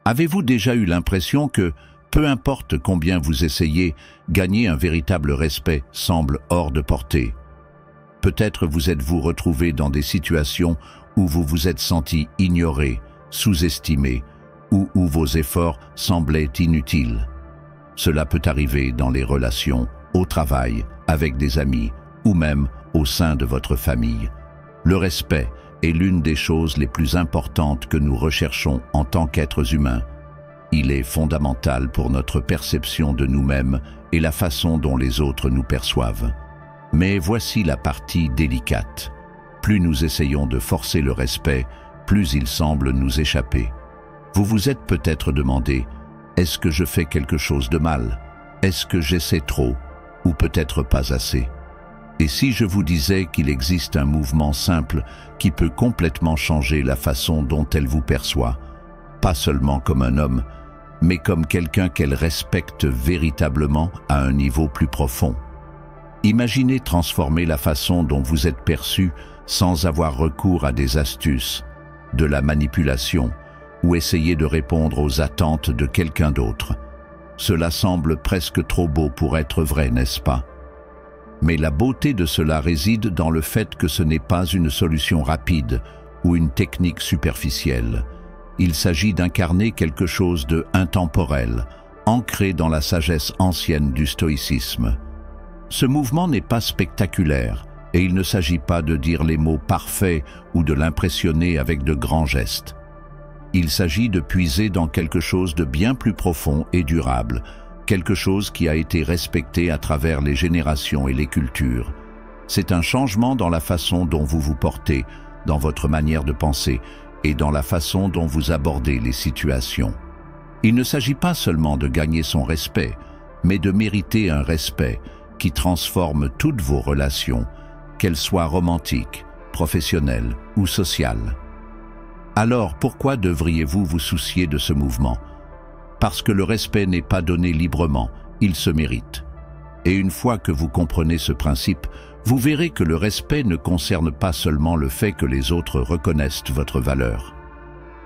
Avez-vous déjà eu l'impression que, peu importe combien vous essayez, gagner un véritable respect semble hors de portée? Peut-être vous êtes-vous retrouvé dans des situations où vous vous êtes senti ignoré, sous-estimé, ou où vos efforts semblaient inutiles. Cela peut arriver dans les relations, au travail, avec des amis, ou même au sein de votre famille. Le respect est l'une des choses les plus importantes que nous recherchons en tant qu'êtres humains. Il est fondamental pour notre perception de nous-mêmes et la façon dont les autres nous perçoivent. Mais voici la partie délicate. Plus nous essayons de forcer le respect, plus il semble nous échapper. Vous vous êtes peut-être demandé, est-ce que je fais quelque chose de mal? Est-ce que j'essaie trop? Ou peut-être pas assez? Et si je vous disais qu'il existe un mouvement simple qui peut complètement changer la façon dont elle vous perçoit, pas seulement comme un homme, mais comme quelqu'un qu'elle respecte véritablement à un niveau plus profond. Imaginez transformer la façon dont vous êtes perçu sans avoir recours à des astuces, de la manipulation ou essayer de répondre aux attentes de quelqu'un d'autre. Cela semble presque trop beau pour être vrai, n'est-ce pas? Mais la beauté de cela réside dans le fait que ce n'est pas une solution rapide ou une technique superficielle. Il s'agit d'incarner quelque chose de intemporel, ancré dans la sagesse ancienne du stoïcisme. Ce mouvement n'est pas spectaculaire, et il ne s'agit pas de dire les mots parfaits ou de l'impressionner avec de grands gestes. Il s'agit de puiser dans quelque chose de bien plus profond et durable, quelque chose qui a été respecté à travers les générations et les cultures. C'est un changement dans la façon dont vous vous portez, dans votre manière de penser, et dans la façon dont vous abordez les situations. Il ne s'agit pas seulement de gagner son respect, mais de mériter un respect qui transforme toutes vos relations, qu'elles soient romantiques, professionnelles ou sociales. Alors pourquoi devriez-vous vous soucier de ce mouvement? Parce que le respect n'est pas donné librement, il se mérite. Et une fois que vous comprenez ce principe, vous verrez que le respect ne concerne pas seulement le fait que les autres reconnaissent votre valeur.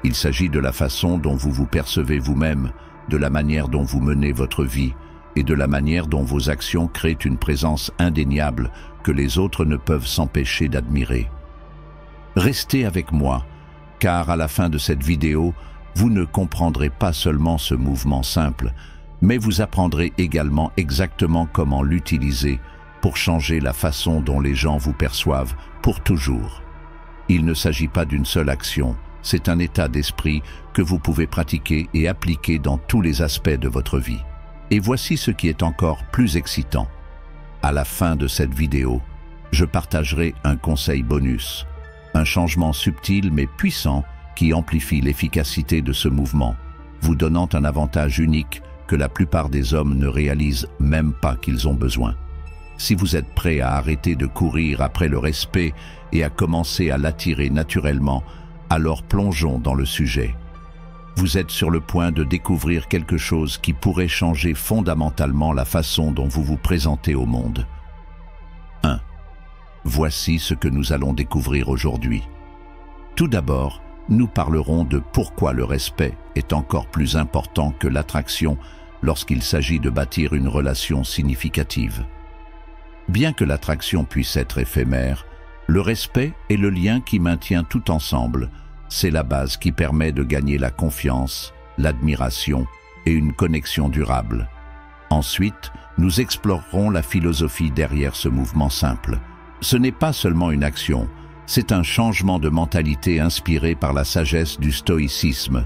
Il s'agit de la façon dont vous vous percevez vous-même, de la manière dont vous menez votre vie et de la manière dont vos actions créent une présence indéniable que les autres ne peuvent s'empêcher d'admirer. Restez avec moi, car à la fin de cette vidéo, vous ne comprendrez pas seulement ce mouvement simple, mais vous apprendrez également exactement comment l'utiliser pour changer la façon dont les gens vous perçoivent pour toujours. Il ne s'agit pas d'une seule action, c'est un état d'esprit que vous pouvez pratiquer et appliquer dans tous les aspects de votre vie. Et voici ce qui est encore plus excitant. À la fin de cette vidéo, je partagerai un conseil bonus, un changement subtil mais puissant qui amplifie l'efficacité de ce mouvement, vous donnant un avantage unique que la plupart des hommes ne réalisent même pas qu'ils ont besoin. Si vous êtes prêt à arrêter de courir après le respect et à commencer à l'attirer naturellement, alors plongeons dans le sujet. Vous êtes sur le point de découvrir quelque chose qui pourrait changer fondamentalement la façon dont vous vous présentez au monde. 1. Voici ce que nous allons découvrir aujourd'hui. Tout d'abord, nous parlerons de pourquoi le respect est encore plus important que l'attraction lorsqu'il s'agit de bâtir une relation significative. Bien que l'attraction puisse être éphémère, le respect est le lien qui maintient tout ensemble. C'est la base qui permet de gagner la confiance, l'admiration et une connexion durable. Ensuite, nous explorerons la philosophie derrière ce mouvement simple. Ce n'est pas seulement une action, c'est un changement de mentalité inspiré par la sagesse du stoïcisme,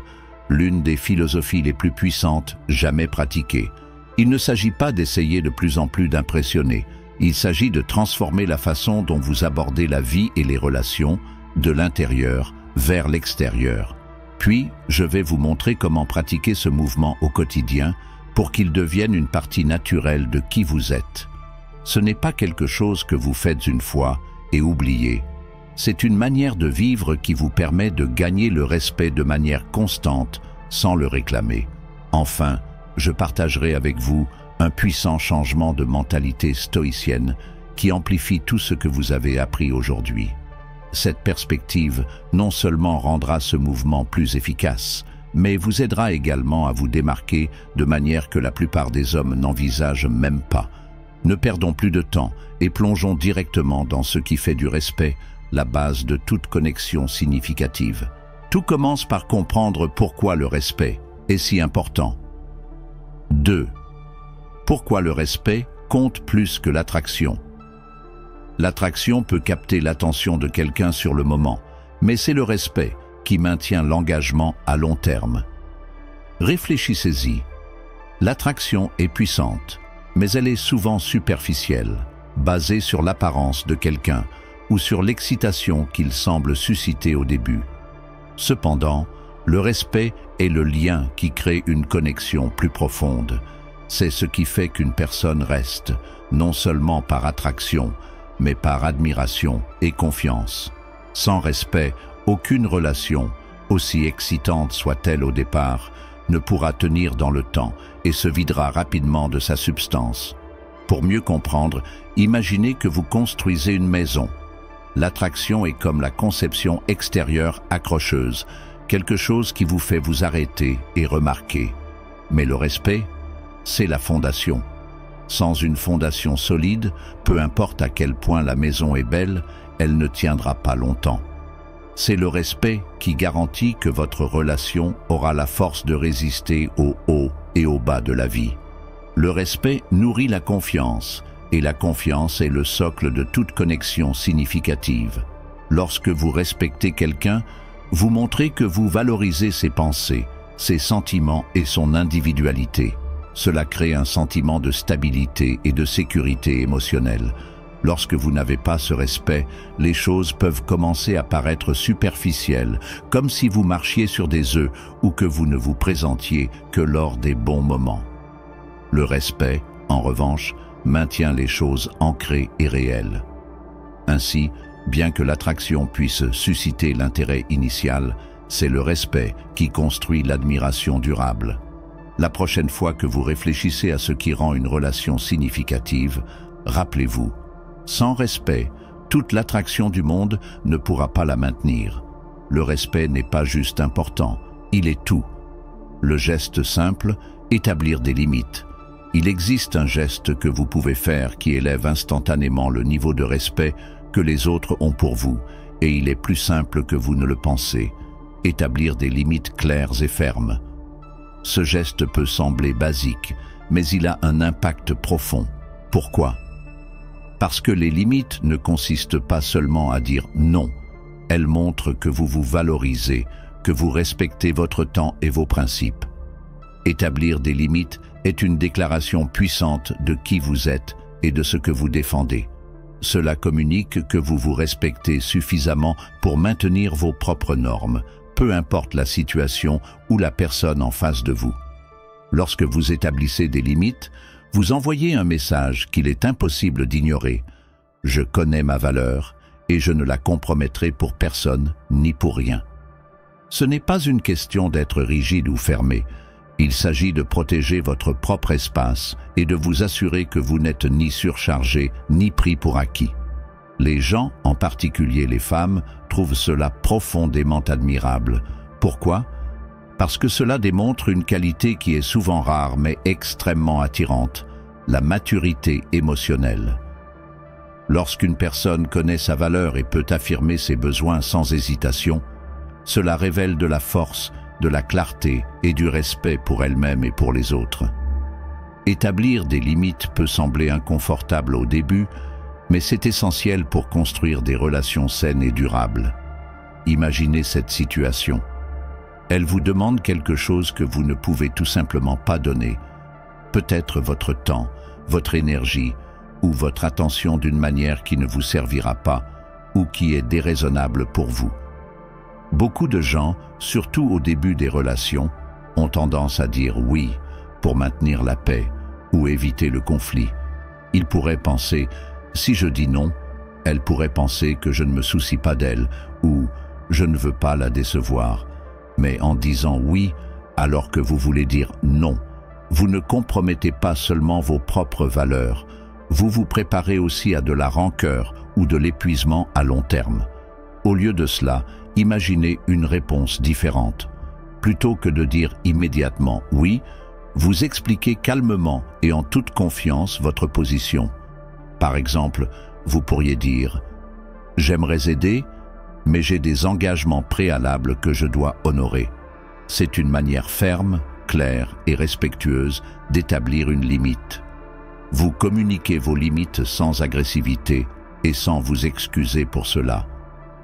l'une des philosophies les plus puissantes jamais pratiquées. Il ne s'agit pas d'essayer de plus en plus d'impressionner, il s'agit de transformer la façon dont vous abordez la vie et les relations, de l'intérieur vers l'extérieur. Puis, je vais vous montrer comment pratiquer ce mouvement au quotidien pour qu'il devienne une partie naturelle de qui vous êtes. Ce n'est pas quelque chose que vous faites une fois et oubliez. C'est une manière de vivre qui vous permet de gagner le respect de manière constante sans le réclamer. Enfin, je partagerai avec vous un puissant changement de mentalité stoïcienne qui amplifie tout ce que vous avez appris aujourd'hui. Cette perspective non seulement rendra ce mouvement plus efficace, mais vous aidera également à vous démarquer de manière que la plupart des hommes n'envisagent même pas. Ne perdons plus de temps et plongeons directement dans ce qui fait du respect la base de toute connexion significative. Tout commence par comprendre pourquoi le respect est si important. 2. Pourquoi le respect compte plus que l'attraction? L'attraction peut capter l'attention de quelqu'un sur le moment, mais c'est le respect qui maintient l'engagement à long terme. Réfléchissez-y. L'attraction est puissante, mais elle est souvent superficielle, basée sur l'apparence de quelqu'un ou sur l'excitation qu'il semble susciter au début. Cependant, le respect est le lien qui crée une connexion plus profonde. C'est ce qui fait qu'une personne reste, non seulement par attraction, mais par admiration et confiance. Sans respect, aucune relation, aussi excitante soit-elle au départ, ne pourra tenir dans le temps et se videra rapidement de sa substance. Pour mieux comprendre, imaginez que vous construisez une maison. L'attraction est comme la conception extérieure accrocheuse, quelque chose qui vous fait vous arrêter et remarquer. Mais le respect, c'est la fondation. Sans une fondation solide, peu importe à quel point la maison est belle, elle ne tiendra pas longtemps. C'est le respect qui garantit que votre relation aura la force de résister aux hauts et aux bas de la vie. Le respect nourrit la confiance, et la confiance est le socle de toute connexion significative. Lorsque vous respectez quelqu'un, vous montrez que vous valorisez ses pensées, ses sentiments et son individualité. Cela crée un sentiment de stabilité et de sécurité émotionnelle. Lorsque vous n'avez pas ce respect, les choses peuvent commencer à paraître superficielles, comme si vous marchiez sur des œufs ou que vous ne vous présentiez que lors des bons moments. Le respect, en revanche, maintient les choses ancrées et réelles. Ainsi, bien que l'attraction puisse susciter l'intérêt initial, c'est le respect qui construit l'admiration durable. La prochaine fois que vous réfléchissez à ce qui rend une relation significative, rappelez-vous, sans respect, toute l'attraction du monde ne pourra pas la maintenir. Le respect n'est pas juste important, il est tout. Le geste simple, établir des limites. Il existe un geste que vous pouvez faire qui élève instantanément le niveau de respect que les autres ont pour vous, et il est plus simple que vous ne le pensez. Établir des limites claires et fermes. Ce geste peut sembler basique, mais il a un impact profond. Pourquoi? Parce que les limites ne consistent pas seulement à dire non. Elles montrent que vous vous valorisez, que vous respectez votre temps et vos principes. Établir des limites est une déclaration puissante de qui vous êtes et de ce que vous défendez. Cela communique que vous vous respectez suffisamment pour maintenir vos propres normes, peu importe la situation ou la personne en face de vous. Lorsque vous établissez des limites, vous envoyez un message qu'il est impossible d'ignorer. Je connais ma valeur et je ne la compromettrai pour personne ni pour rien. Ce n'est pas une question d'être rigide ou fermé. Il s'agit de protéger votre propre espace et de vous assurer que vous n'êtes ni surchargé ni pris pour acquis. Les gens, en particulier les femmes, trouvent cela profondément admirable. Pourquoi? Parce que cela démontre une qualité qui est souvent rare mais extrêmement attirante, la maturité émotionnelle. Lorsqu'une personne connaît sa valeur et peut affirmer ses besoins sans hésitation, cela révèle de la force, de la clarté et du respect pour elle-même et pour les autres. Établir des limites peut sembler inconfortable au début, mais c'est essentiel pour construire des relations saines et durables. Imaginez cette situation. Elle vous demande quelque chose que vous ne pouvez tout simplement pas donner. Peut-être votre temps, votre énergie ou votre attention d'une manière qui ne vous servira pas ou qui est déraisonnable pour vous. Beaucoup de gens, surtout au début des relations, ont tendance à dire oui pour maintenir la paix ou éviter le conflit. Ils pourraient penser « si je dis non, elle pourrait penser que je ne me soucie pas d'elle » ou « je ne veux pas la décevoir ». Mais en disant oui, alors que vous voulez dire non, vous ne compromettez pas seulement vos propres valeurs, vous vous préparez aussi à de la rancœur ou de l'épuisement à long terme. Au lieu de cela, imaginez une réponse différente. Plutôt que de dire immédiatement « oui », vous expliquez calmement et en toute confiance votre position. Par exemple, vous pourriez dire « J'aimerais aider, mais j'ai des engagements préalables que je dois honorer. » C'est une manière ferme, claire et respectueuse d'établir une limite. Vous communiquez vos limites sans agressivité et sans vous excuser pour cela.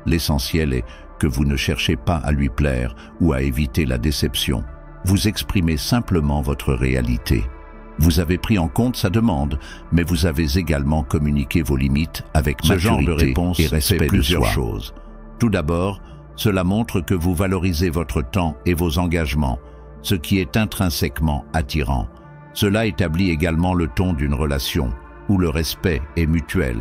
L'essentiel est que vous ne cherchez pas à lui plaire ou à éviter la déception. Vous exprimez simplement votre réalité. Vous avez pris en compte sa demande, mais vous avez également communiqué vos limites avec maturité. Ce genre de réponse et respect plusieurs choses. Tout d'abord, cela montre que vous valorisez votre temps et vos engagements, ce qui est intrinsèquement attirant. Cela établit également le ton d'une relation, où le respect est mutuel.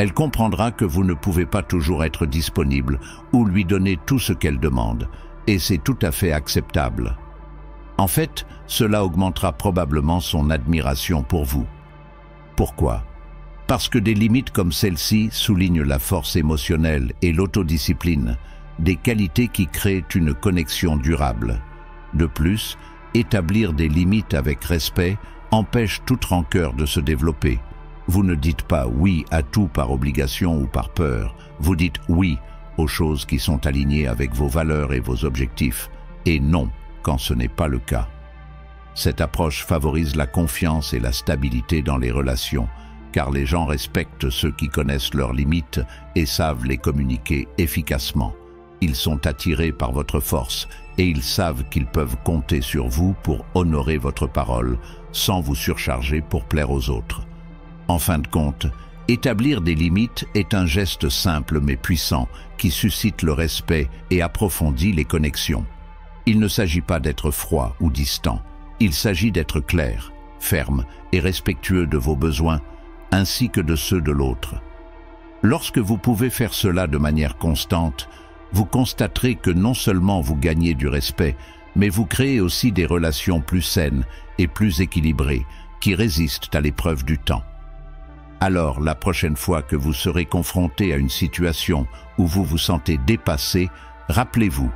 Elle comprendra que vous ne pouvez pas toujours être disponible ou lui donner tout ce qu'elle demande, et c'est tout à fait acceptable. En fait, cela augmentera probablement son admiration pour vous. Pourquoi ? Parce que des limites comme celle-ci soulignent la force émotionnelle et l'autodiscipline, des qualités qui créent une connexion durable. De plus, établir des limites avec respect empêche toute rancœur de se développer. Vous ne dites pas oui à tout par obligation ou par peur. Vous dites oui aux choses qui sont alignées avec vos valeurs et vos objectifs, et non quand ce n'est pas le cas. Cette approche favorise la confiance et la stabilité dans les relations, car les gens respectent ceux qui connaissent leurs limites et savent les communiquer efficacement. Ils sont attirés par votre force et ils savent qu'ils peuvent compter sur vous pour honorer votre parole sans vous surcharger pour plaire aux autres. En fin de compte, établir des limites est un geste simple mais puissant qui suscite le respect et approfondit les connexions. Il ne s'agit pas d'être froid ou distant, il s'agit d'être clair, ferme et respectueux de vos besoins ainsi que de ceux de l'autre. Lorsque vous pouvez faire cela de manière constante, vous constaterez que non seulement vous gagnez du respect, mais vous créez aussi des relations plus saines et plus équilibrées qui résistent à l'épreuve du temps. Alors, la prochaine fois que vous serez confronté à une situation où vous vous sentez dépassé, rappelez-vous,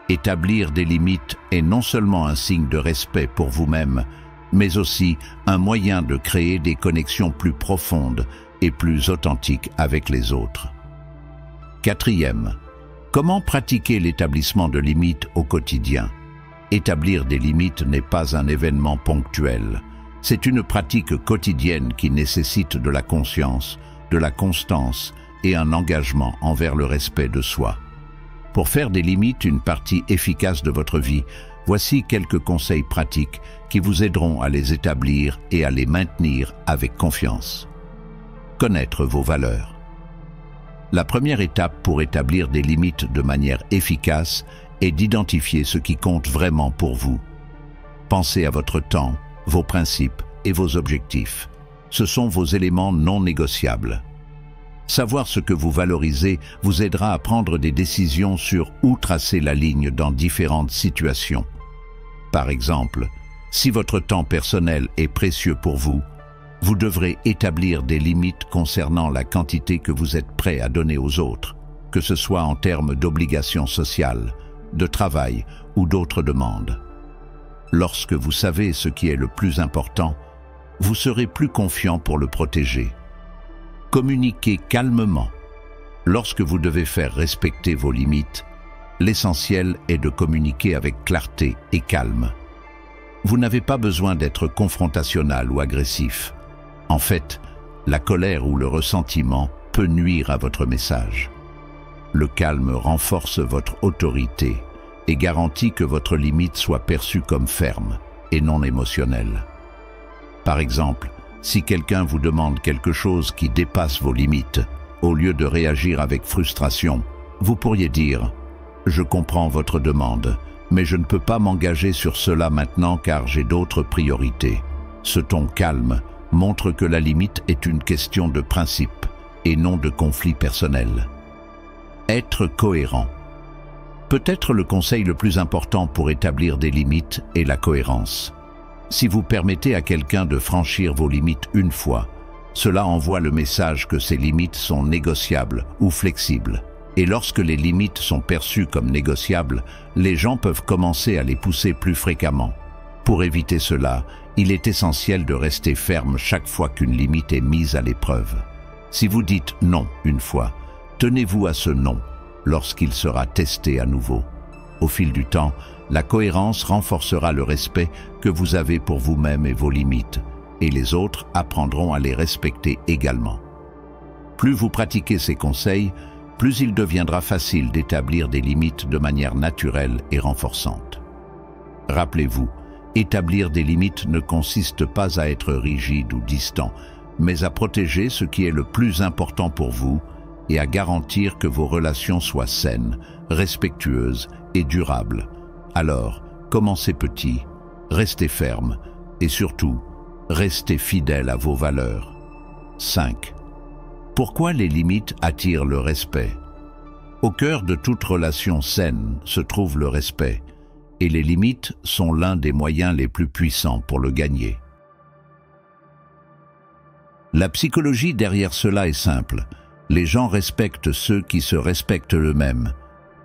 établir des limites est non seulement un signe de respect pour vous-même, mais aussi un moyen de créer des connexions plus profondes et plus authentiques avec les autres. Quatrième, comment pratiquer l'établissement de limites au quotidien? Établir des limites n'est pas un événement ponctuel. C'est une pratique quotidienne qui nécessite de la conscience, de la constance et un engagement envers le respect de soi. Pour faire des limites une partie efficace de votre vie, voici quelques conseils pratiques qui vous aideront à les établir et à les maintenir avec confiance. Connaître vos valeurs. La première étape pour établir des limites de manière efficace est d'identifier ce qui compte vraiment pour vous. Pensez à votre temps, vos principes et vos objectifs. Ce sont vos éléments non négociables. Savoir ce que vous valorisez vous aidera à prendre des décisions sur où tracer la ligne dans différentes situations. Par exemple, si votre temps personnel est précieux pour vous, vous devrez établir des limites concernant la quantité que vous êtes prêt à donner aux autres, que ce soit en termes d'obligations sociales, de travail ou d'autres demandes. Lorsque vous savez ce qui est le plus important, vous serez plus confiant pour le protéger. Communiquez calmement. Lorsque vous devez faire respecter vos limites, l'essentiel est de communiquer avec clarté et calme. Vous n'avez pas besoin d'être confrontationnel ou agressif. En fait, la colère ou le ressentiment peut nuire à votre message. Le calme renforce votre autorité et garantit que votre limite soit perçue comme ferme et non émotionnelle. Par exemple, si quelqu'un vous demande quelque chose qui dépasse vos limites, au lieu de réagir avec frustration, vous pourriez dire « Je comprends votre demande, mais je ne peux pas m'engager sur cela maintenant car j'ai d'autres priorités. » Ce ton calme montre que la limite est une question de principe et non de conflit personnel. Être cohérent. Peut-être le conseil le plus important pour établir des limites est la cohérence. Si vous permettez à quelqu'un de franchir vos limites une fois, cela envoie le message que ces limites sont négociables ou flexibles. Et lorsque les limites sont perçues comme négociables, les gens peuvent commencer à les pousser plus fréquemment. Pour éviter cela, il est essentiel de rester ferme chaque fois qu'une limite est mise à l'épreuve. Si vous dites non une fois, tenez-vous à ce non lorsqu'il sera testé à nouveau. Au fil du temps, la cohérence renforcera le respect que vous avez pour vous-même et vos limites, et les autres apprendront à les respecter également. Plus vous pratiquez ces conseils, plus il deviendra facile d'établir des limites de manière naturelle et renforçante. Rappelez-vous, établir des limites ne consiste pas à être rigide ou distant, mais à protéger ce qui est le plus important pour vous et à garantir que vos relations soient saines, respectueuses et durables. Alors, commencez petit, restez ferme et surtout, restez fidèle à vos valeurs. 5. Pourquoi les limites attirent le respect? Au cœur de toute relation saine se trouve le respect, et les limites sont l'un des moyens les plus puissants pour le gagner. La psychologie derrière cela est simple. Les gens respectent ceux qui se respectent eux-mêmes.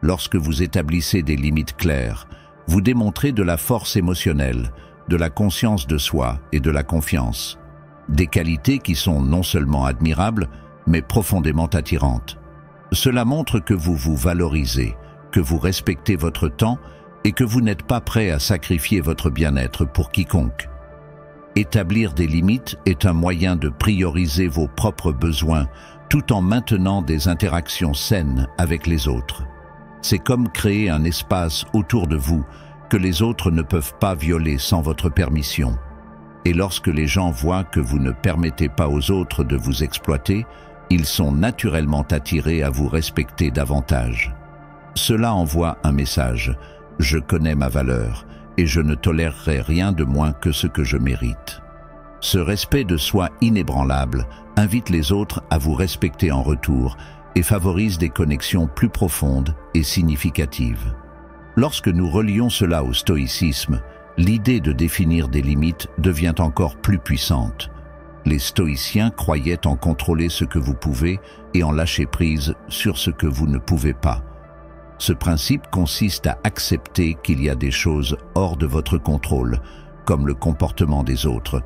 Lorsque vous établissez des limites claires, vous démontrez de la force émotionnelle, de la conscience de soi et de la confiance. Des qualités qui sont non seulement admirables, mais profondément attirantes. Cela montre que vous vous valorisez, que vous respectez votre temps et que vous n'êtes pas prêt à sacrifier votre bien-être pour quiconque. Établir des limites est un moyen de prioriser vos propres besoins tout en maintenant des interactions saines avec les autres. C'est comme créer un espace autour de vous que les autres ne peuvent pas violer sans votre permission. Et lorsque les gens voient que vous ne permettez pas aux autres de vous exploiter, ils sont naturellement attirés à vous respecter davantage. Cela envoie un message: je connais ma valeur et je ne tolérerai rien de moins que ce que je mérite. Ce respect de soi inébranlable invite les autres à vous respecter en retour et favorise des connexions plus profondes et significatives. Lorsque nous relions cela au stoïcisme, l'idée de définir des limites devient encore plus puissante. Les stoïciens croyaient en contrôler ce que vous pouvez et en lâcher prise sur ce que vous ne pouvez pas. Ce principe consiste à accepter qu'il y a des choses hors de votre contrôle, comme le comportement des autres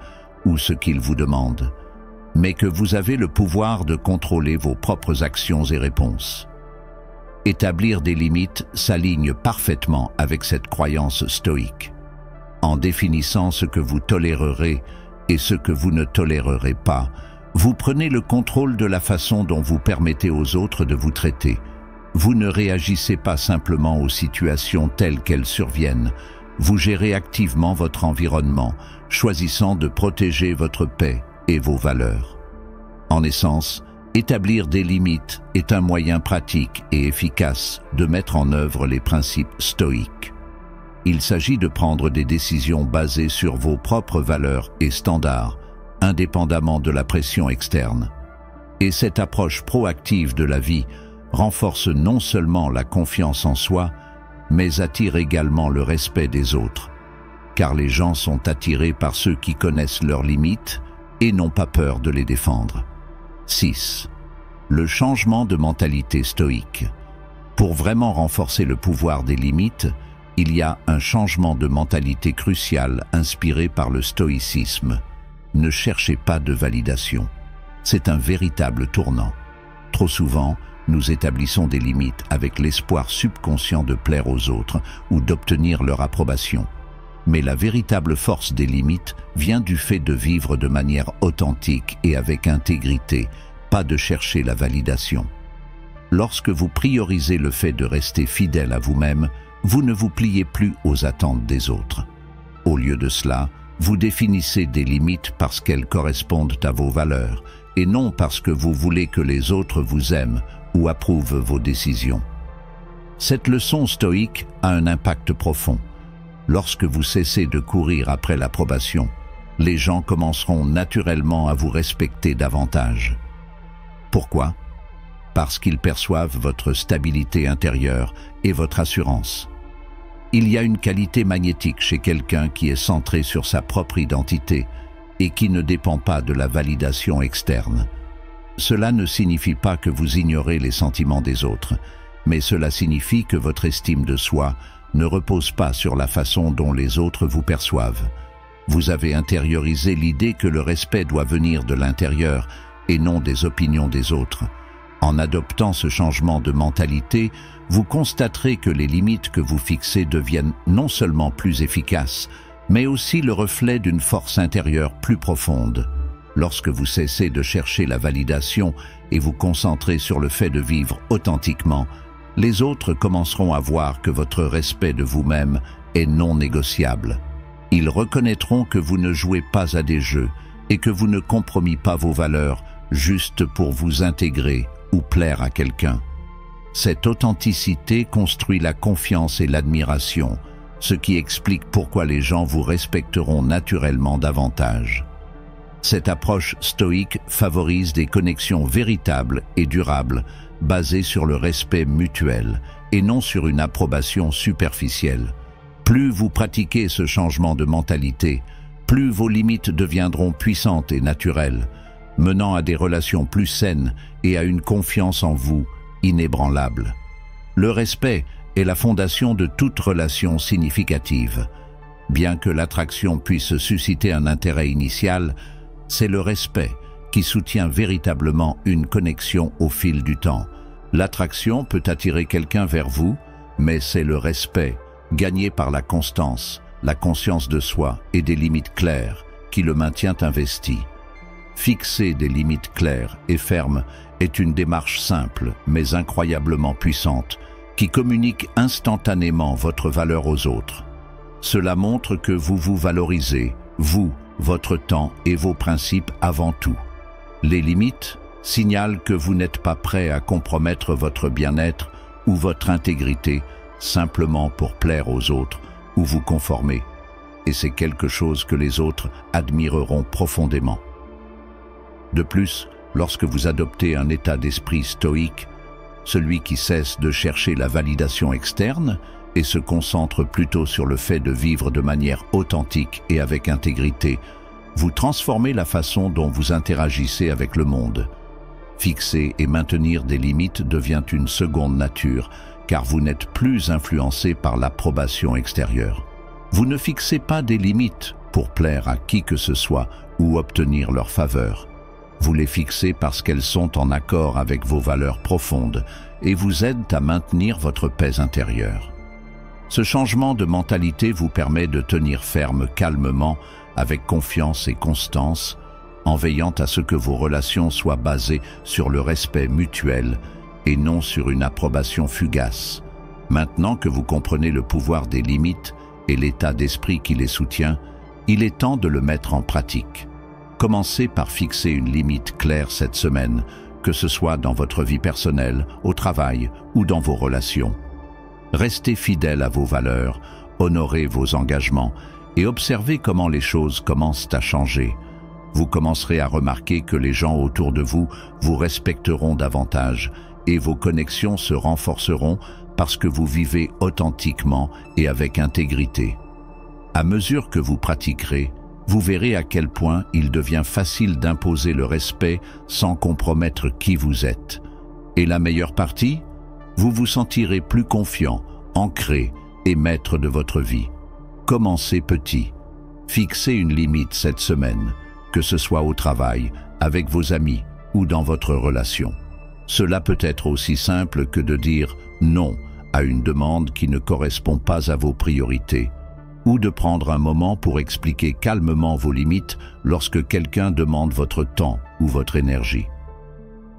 ou ce qu'ils vous demandent, mais que vous avez le pouvoir de contrôler vos propres actions et réponses. Établir des limites s'aligne parfaitement avec cette croyance stoïque. En définissant ce que vous tolérerez et ce que vous ne tolérerez pas, vous prenez le contrôle de la façon dont vous permettez aux autres de vous traiter. Vous ne réagissez pas simplement aux situations telles qu'elles surviennent. Vous gérez activement votre environnement, choisissant de protéger votre paix et vos valeurs. En essence, établir des limites est un moyen pratique et efficace de mettre en œuvre les principes stoïques. Il s'agit de prendre des décisions basées sur vos propres valeurs et standards, indépendamment de la pression externe. Et cette approche proactive de la vie renforce non seulement la confiance en soi, mais attire également le respect des autres, car les gens sont attirés par ceux qui connaissent leurs limites et n'ont pas peur de les défendre. 6. Le changement de mentalité stoïque. Pour vraiment renforcer le pouvoir des limites, il y a un changement de mentalité crucial inspiré par le stoïcisme. Ne cherchez pas de validation. C'est un véritable tournant. Trop souvent, nous établissons des limites avec l'espoir subconscient de plaire aux autres ou d'obtenir leur approbation. Mais la véritable force des limites vient du fait de vivre de manière authentique et avec intégrité, pas de chercher la validation. Lorsque vous priorisez le fait de rester fidèle à vous-même, vous ne vous pliez plus aux attentes des autres. Au lieu de cela, vous définissez des limites parce qu'elles correspondent à vos valeurs et non parce que vous voulez que les autres vous aiment ou approuvent vos décisions. Cette leçon stoïque a un impact profond. Lorsque vous cessez de courir après l'approbation, les gens commenceront naturellement à vous respecter davantage. Pourquoi? Parce qu'ils perçoivent votre stabilité intérieure et votre assurance. Il y a une qualité magnétique chez quelqu'un qui est centré sur sa propre identité et qui ne dépend pas de la validation externe. Cela ne signifie pas que vous ignorez les sentiments des autres, mais cela signifie que votre estime de soi ne repose pas sur la façon dont les autres vous perçoivent. Vous avez intériorisé l'idée que le respect doit venir de l'intérieur et non des opinions des autres. En adoptant ce changement de mentalité, vous constaterez que les limites que vous fixez deviennent non seulement plus efficaces, mais aussi le reflet d'une force intérieure plus profonde. Lorsque vous cessez de chercher la validation et vous concentrez sur le fait de vivre authentiquement, les autres commenceront à voir que votre respect de vous-même est non négociable. Ils reconnaîtront que vous ne jouez pas à des jeux et que vous ne compromettez pas vos valeurs juste pour vous intégrer ou plaire à quelqu'un. Cette authenticité construit la confiance et l'admiration, ce qui explique pourquoi les gens vous respecteront naturellement davantage. Cette approche stoïque favorise des connexions véritables et durables, basées sur le respect mutuel et non sur une approbation superficielle. Plus vous pratiquez ce changement de mentalité, plus vos limites deviendront puissantes et naturelles, menant à des relations plus saines et à une confiance en vous inébranlable. Le respect est la fondation de toute relation significative. Bien que l'attraction puisse susciter un intérêt initial, c'est le respect qui soutient véritablement une connexion au fil du temps. L'attraction peut attirer quelqu'un vers vous, mais c'est le respect, gagné par la constance, la conscience de soi et des limites claires, qui le maintient investi. Fixer des limites claires et fermes est une démarche simple, mais incroyablement puissante, qui communique instantanément votre valeur aux autres. Cela montre que vous vous valorisez, vous, votre temps et vos principes avant tout. Les limites signalent que vous n'êtes pas prêt à compromettre votre bien-être ou votre intégrité simplement pour plaire aux autres ou vous conformer. Et c'est quelque chose que les autres admireront profondément. De plus, lorsque vous adoptez un état d'esprit stoïque, celui qui cesse de chercher la validation externe et se concentre plutôt sur le fait de vivre de manière authentique et avec intégrité, vous transformez la façon dont vous interagissez avec le monde. Fixer et maintenir des limites devient une seconde nature, car vous n'êtes plus influencé par l'approbation extérieure. Vous ne fixez pas des limites pour plaire à qui que ce soit ou obtenir leur faveur. Vous les fixez parce qu'elles sont en accord avec vos valeurs profondes et vous aident à maintenir votre paix intérieure. Ce changement de mentalité vous permet de tenir ferme calmement, avec confiance et constance, en veillant à ce que vos relations soient basées sur le respect mutuel et non sur une approbation fugace. Maintenant que vous comprenez le pouvoir des limites et l'état d'esprit qui les soutient, il est temps de le mettre en pratique. Commencez par fixer une limite claire cette semaine, que ce soit dans votre vie personnelle, au travail ou dans vos relations. Restez fidèle à vos valeurs, honorez vos engagements et observez comment les choses commencent à changer. Vous commencerez à remarquer que les gens autour de vous vous respecteront davantage et vos connexions se renforceront parce que vous vivez authentiquement et avec intégrité. À mesure que vous pratiquerez, vous verrez à quel point il devient facile d'imposer le respect sans compromettre qui vous êtes. Et la meilleure partie ? Vous vous sentirez plus confiant, ancré et maître de votre vie. Commencez petit. Fixez une limite cette semaine, que ce soit au travail, avec vos amis ou dans votre relation. Cela peut être aussi simple que de dire non à une demande qui ne correspond pas à vos priorités, ou de prendre un moment pour expliquer calmement vos limites lorsque quelqu'un demande votre temps ou votre énergie.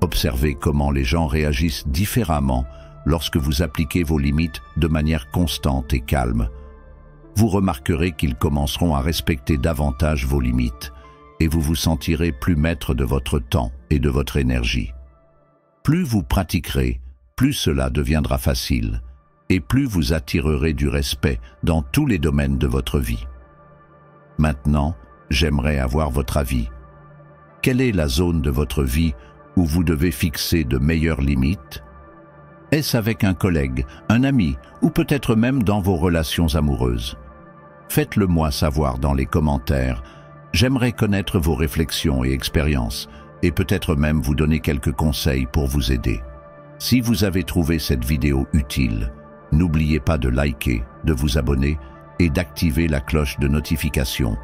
Observez comment les gens réagissent différemment lorsque vous appliquez vos limites de manière constante et calme. Vous remarquerez qu'ils commenceront à respecter davantage vos limites et vous vous sentirez plus maître de votre temps et de votre énergie. Plus vous pratiquerez, plus cela deviendra facile et plus vous attirerez du respect dans tous les domaines de votre vie. Maintenant, j'aimerais avoir votre avis. Quelle est la zone de votre vie où vous devez fixer de meilleures limites? Est-ce avec un collègue, un ami ou peut-être même dans vos relations amoureuses? Faites-le moi savoir dans les commentaires. J'aimerais connaître vos réflexions et expériences et peut-être même vous donner quelques conseils pour vous aider. Si vous avez trouvé cette vidéo utile, n'oubliez pas de liker, de vous abonner et d'activer la cloche de notification.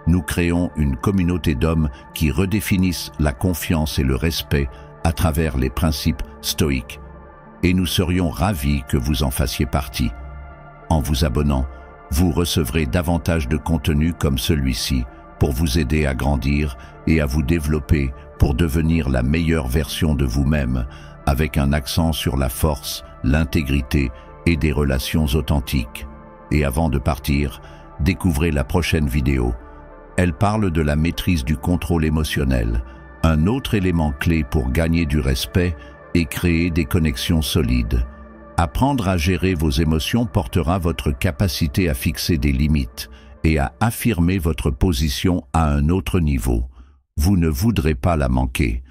Nous créons une communauté d'hommes qui redéfinissent la confiance et le respect à travers les principes stoïques. Et nous serions ravis que vous en fassiez partie. En vous abonnant, vous recevrez davantage de contenu comme celui-ci pour vous aider à grandir et à vous développer pour devenir la meilleure version de vous-même, avec un accent sur la force, l'intégrité et des relations authentiques. Et avant de partir, découvrez la prochaine vidéo. Elle parle de la maîtrise du contrôle émotionnel, un autre élément clé pour gagner du respect et créer des connexions solides. Apprendre à gérer vos émotions portera votre capacité à fixer des limites et à affirmer votre position à un autre niveau. Vous ne voudrez pas la manquer.